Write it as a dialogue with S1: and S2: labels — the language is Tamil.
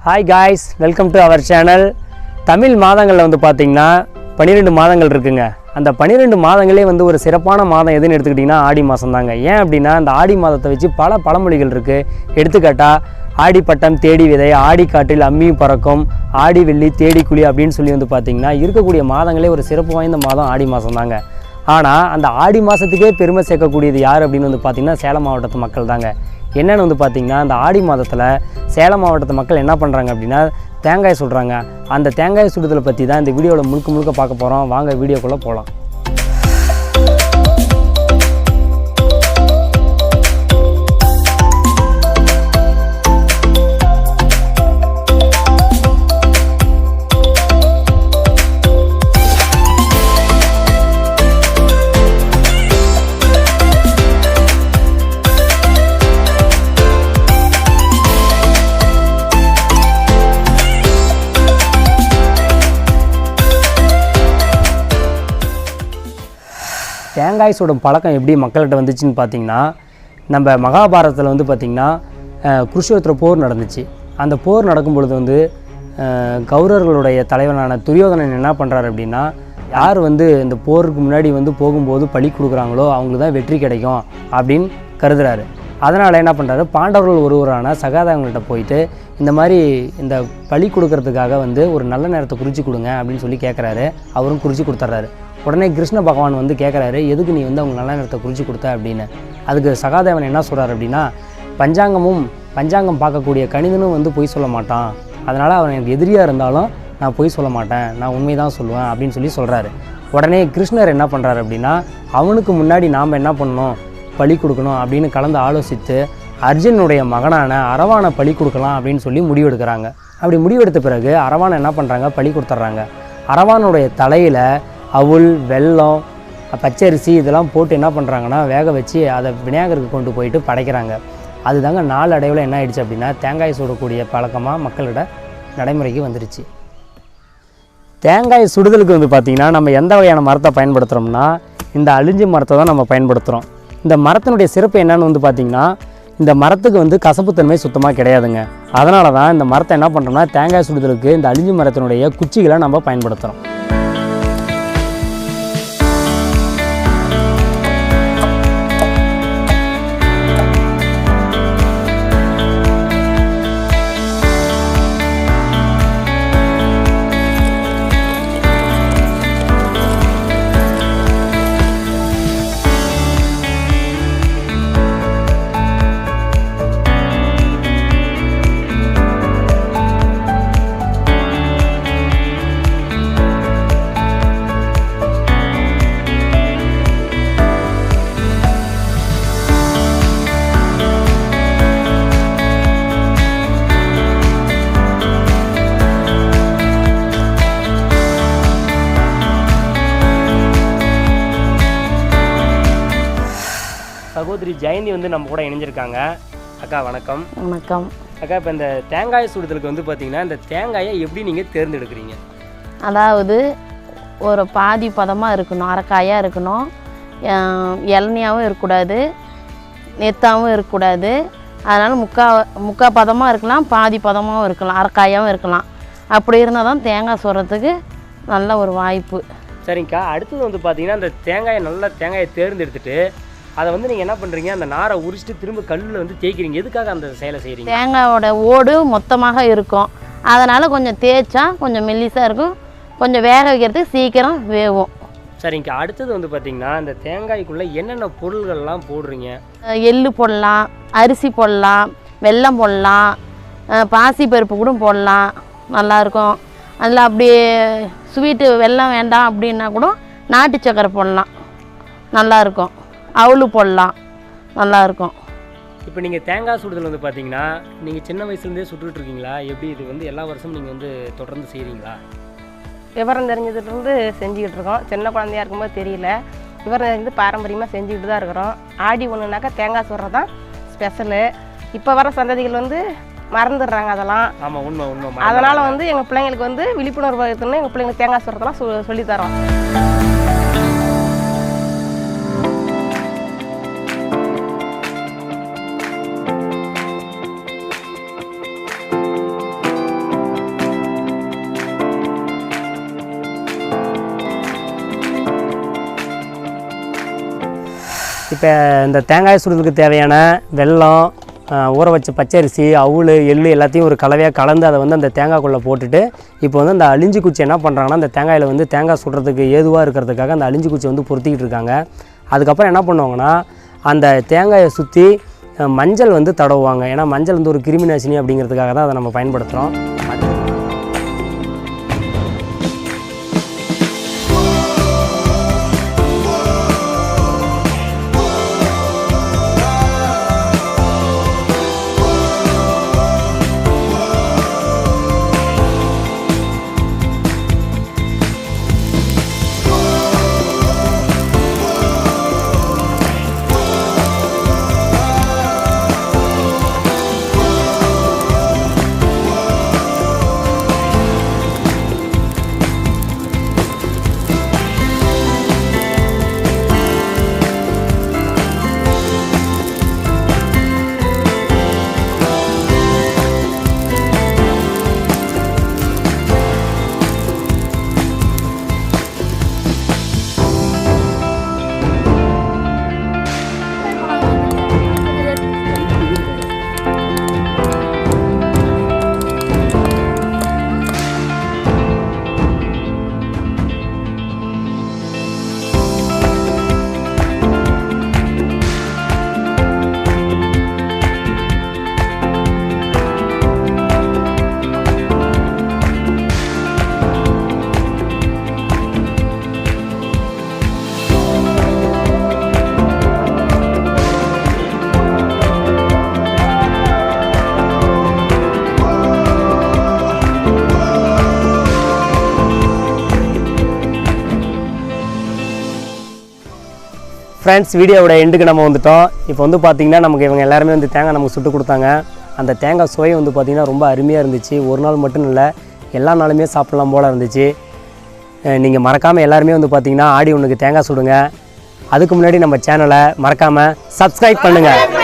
S1: Hi guys, welcome to our channel. Tamil மாதங்களில் வந்து பார்த்தீங்கன்னா 12 மாதங்கள் இருக்குங்க. அந்த 12 மாதங்களே வந்து ஒரு சிறப்பான மாதம் எதுன்னு எடுத்துக்கிட்டிங்கன்னா ஆடி மாதம் தாங்க. ஏன் அப்படின்னா அந்த ஆடி மாதத்தை வச்சு பல பழமொழிகள் இருக்குது. எடுத்துக்காட்டா ஆடி பட்டம் தேடி விதை, ஆடி காற்றில் அம்மியும் பறக்கும், ஆடி வெள்ளி தேடி குழி அப்படின்னு சொல்லி வந்து பார்த்திங்கன்னா இருக்கக்கூடிய மாதங்களே ஒரு சிறப்பு வாய்ந்த மாதம் ஆடி மாதம் தாங்க. ஆனால் அந்த ஆடி மாதத்துக்கே பெருமை சேர்க்கக்கூடியது யார் அப்படின்னு வந்து பார்த்திங்கன்னா சேலம் மாவட்டத்து மக்கள் தாங்க. என்னென்னு வந்து பார்த்திங்கன்னா அந்த ஆடி மாதத்தில் சேலம் மாவட்டத்து மக்கள் என்ன பண்ணுறாங்க அப்படின்னா தேங்காய் சுடுறாங்க. அந்த தேங்காய் சுடுதலை பற்றி தான் இந்த வீடியோவில் முழுக்க பார்க்க போகிறோம். வாங்க வீடியோக்குள்ளே போகலாம். தேங்காய் சுடும் பழக்கம் எப்படி மக்கள்கிட்ட வந்துச்சுன்னு பார்த்திங்கன்னா நம்ம மகாபாரதத்தில் வந்து பார்த்திங்கன்னா குருஷேத்திர போர் நடந்துச்சு. அந்த போர் நடக்கும் பொழுது வந்து கௌரவர்களுடைய தலைவனான துரியோதனன் என்ன பண்ணுறாரு அப்படின்னா யார் வந்து இந்த போருக்கு முன்னாடி வந்து போகும்போது பலி கொடுக்குறாங்களோ அவங்களுக்கு தான் வெற்றி கிடைக்கும் அப்படின்னு கருதுறாரு. அதனால் என்ன பண்ணுறாரு, பாண்டவர்கள் ஒருவரான சகாதேவங்கள்ட்ட போயிட்டு இந்த மாதிரி இந்த பலி கொடுக்கறதுக்காக வந்து ஒரு நல்ல நேரத்தை குறித்து கொடுங்க அப்படின்னு சொல்லி கேட்குறாரு. அவரும் குறித்து கொடுத்துட்றாரு. உடனே கிருஷ்ண பகவான் வந்து கேட்குறாரு, எதுக்கு நீ வந்து அவங்க நல்ல நேரத்தை குறித்து கொடுத்த அப்படின்னு. அதுக்கு சகாதேவன் என்ன சொல்கிறார் அப்படின்னா பஞ்சாங்கம் பார்க்கக்கூடிய கணிதனும் வந்து பொய் சொல்ல மாட்டான், அதனால் அவன் எனக்கு எதிரியாக இருந்தாலும் நான் பொய் சொல்ல மாட்டேன், நான் உண்மை தான் சொல்லுவேன் அப்படின்னு சொல்லி சொல்கிறாரு. உடனே கிருஷ்ணர் என்ன பண்ணுறாரு அப்படின்னா அவனுக்கு முன்னாடி நாம் என்ன பண்ணணும், பலி கொடுக்கணும் அப்படின்னு கலந்து ஆலோசித்து அர்ஜுனுடைய மகனான அரவானை பலி கொடுக்கலாம் அப்படின்னு சொல்லி முடிவெடுக்கிறாங்க. அப்படி முடிவெடுத்த பிறகு அரவானை என்ன பண்ணுறாங்க, பலி கொடுத்துட்றாங்க. அரவானுடைய தலையில் அவுள், வெல்லம், பச்சரிசி இதெல்லாம் போட்டு என்ன பண்ணுறாங்கன்னா வேக வச்சு அதை விநாயகருக்கு கொண்டு போயிட்டு படைக்கிறாங்க. அதுதாங்க நாளடைவில் என்ன ஆயிடுச்சு அப்படின்னா தேங்காய் சுடக்கூடிய பழக்கமாக மக்களிட நடைமுறைக்கு வந்துடுச்சு. தேங்காய் சுடுதலுக்கு வந்து பார்த்திங்கன்னா நம்ம எந்த வகையான மரத்தை பயன்படுத்துகிறோம்னா இந்த அழிஞ்சி மரத்தை தான் நம்ம பயன்படுத்துகிறோம். இந்த மரத்தினுடைய சிறப்பு என்னன்னு வந்து பார்த்திங்கன்னா இந்த மரத்துக்கு வந்து கசப்புத்தன்மை சுத்தமாக கிடையாதுங்க. அதனால தான் இந்த மரத்தை என்ன பண்ணுறோம்னா தேங்காய் சுடுதலுக்கு இந்த அழிஞ்சி மரத்தினுடைய குச்சிகளை நம்ம பயன்படுத்துகிறோம். சகோதரி ஜெயந்தி வந்து நம்ம கூட இணைஞ்சிருக்காங்க. அக்கா வணக்கம்.
S2: வணக்கம்
S1: அக்கா, இப்போ இந்த தேங்காய் சுடுதலுக்கு வந்து பார்த்திங்கன்னா இந்த தேங்காயை எப்படி நீங்கள் தேர்ந்தெடுக்கிறீங்க?
S2: அதாவது ஒரு பாதி பதமாக இருக்கணும், அரைக்காயாக இருக்கணும், இளநியாகவும் இருக்கக்கூடாது, நெத்தாகவும் இருக்கக்கூடாது. அதனால் முக்கால் பதமாக இருக்கலாம், பாதி பதமாகவும் இருக்கலாம், அரைக்காயாகவும் இருக்கலாம். அப்படி இருந்தால் தான் தேங்காய் சுடுறதுக்கு நல்ல ஒரு வாய்ப்பு.
S1: சரிங்கக்கா, அடுத்தது வந்து பார்த்திங்கன்னா இந்த தேங்காயை தேர்ந்தெடுத்துட்டு அதை வந்து நீங்கள் என்ன பண்ணுறீங்க, அந்த நாரை உரிச்சிட்டு திரும்ப கல்லில் வந்து தேய்க்கிறீங்க. எதுக்காக அந்த செயலை செய்கிறீங்க?
S2: தேங்காயோட ஓடு மொத்தமாக இருக்கும், அதனால் கொஞ்சம் தேய்ச்சா கொஞ்சம் மெல்லிசாக இருக்கும், கொஞ்சம் வேக வைக்கிறதுக்கு சீக்கிரம் வேகும்.
S1: சரிங்கக்கா, அடுத்தது வந்து பார்த்திங்கன்னா இந்த தேங்காய்க்குள்ளே என்னென்ன பொருள்கள்லாம் போடுறீங்க?
S2: எள்ளு போடலாம், அரிசி போடலாம், வெல்லம் போடலாம், பாசி பருப்பு கூட போடலாம், நல்லாயிருக்கும். அதில் அப்படியே ஸ்வீட்டு வெல்லம் வேண்டாம் அப்படின்னா கூட நாட்டு சக்கரை போடலாம், நல்லாயிருக்கும். அவுளு போடலாம், நல்லாயிருக்கும்.
S1: இப்போ நீங்கள் தேங்காய் சுடுதல் வந்து பார்த்தீங்கன்னா நீங்கள் சின்ன வயசுலேருந்தே சுட்டுக்கிட்டு இருக்கீங்களா? எப்படி இது வந்து எல்லா வருஷமும் நீங்கள் வந்து தொடர்ந்து செய்கிறீங்களா?
S3: விவரம் தெரிஞ்சதுலேருந்து செஞ்சுக்கிட்டு இருக்கோம். சின்ன குழந்தையா இருக்கும்போது தெரியல, விவரம் தெரிஞ்சது பாரம்பரியமாக செஞ்சுக்கிட்டு தான் இருக்கிறோம். ஆடி ஒன்றுனாக்கா தேங்காய் சுடுறது தான் ஸ்பெஷலு. இப்போ வர சந்ததிகள் வந்து மறந்துடுறாங்க அதெல்லாம்.
S1: ஆமாம், உண்மை.
S3: அதனால் வந்து எங்கள் பிள்ளைங்களுக்கு வந்து விழிப்புணர்வு இருக்குன்னு எங்கள் பிள்ளைங்களுக்கு தேங்காய் சுடுறதெல்லாம் சொல்லித்தரோம்.
S1: இப்போ இந்த தேங்காய் சுடுறதுக்கு தேவையான வெல்லம், ஊற வச்ச பச்சரிசி, அவுள், எள்ளு எல்லாத்தையும் ஒரு கலவையாக கலந்து அதை வந்து அந்த தேங்காய்க்குள்ளே போட்டுட்டு இப்போ வந்து அந்த அழிஞ்சி குச்சி என்ன பண்ணுறாங்கன்னா அந்த தேங்காயில் வந்து தேங்காய் சுடுறதுக்கு ஏதுவாக இருக்கிறதுக்காக அந்த அழிஞ்சி குச்சி வந்து பொருத்திக்கிட்டு இருக்காங்க. அதுக்கப்புறம் என்ன பண்ணுவாங்கன்னா அந்த தேங்காயை சுற்றி மஞ்சள் வந்து தடவுவாங்க. ஏன்னா மஞ்சள் வந்து ஒரு கிருமி நாசினி அப்படிங்கிறதுக்காக தான் அதை நம்ம பயன்படுத்துகிறோம். ஃப்ரெண்ட்ஸ், வீடியோவோட எண்டுக்கு நம்ம வந்துட்டோம். இப்போ வந்து பார்த்திங்கன்னா நமக்கு இவங்க எல்லாருமே வந்து தேங்காய் நமக்கு சுட்டு கொடுத்தாங்க. அந்த தேங்காய் சுவை வந்து பார்த்திங்கன்னா ரொம்ப அருமையாக இருந்துச்சு. ஒரு நாள் மட்டும் இல்லை, எல்லா நாளுமே சாப்பிட்லாம் போல் இருந்துச்சு. நீங்கள் மறக்காமல் எல்லாருமே வந்து பார்த்திங்கன்னா ஆடி ஒன்றுக்கு தேங்காய் சுடுங்க. அதுக்கு முன்னாடி நம்ம சேனலை மறக்காமல் சப்ஸ்கிரைப் பண்ணுங்கள்.